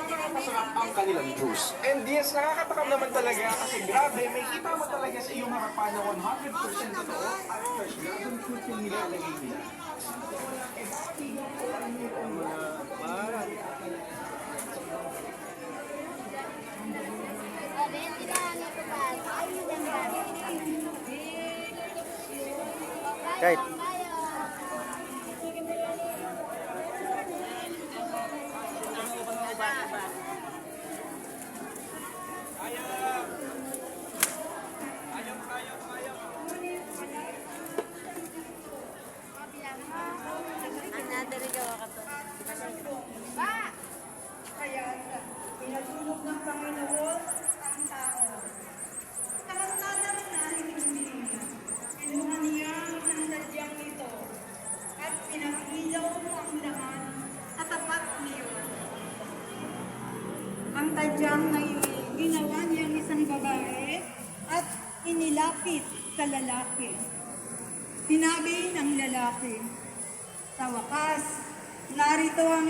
para masarap ang kanilang juice. And yes, nakakatakam naman talaga kasi grabe, may kita mo talaga sa iyong harapan na 100% totoo at fresh dragon fruit yung nilalagay nila. Kahit Kaya pinatulog ng Panginoon ang tao. Samantala na hindi. Kinuha niya ang sadyang ito at pinakilaw ang lahat sa tapat niyon. Ang tadyang na ginawa niyang isang babae at inilapit sa lalaki. Sinabi ng lalaki, sa wakas, narito ang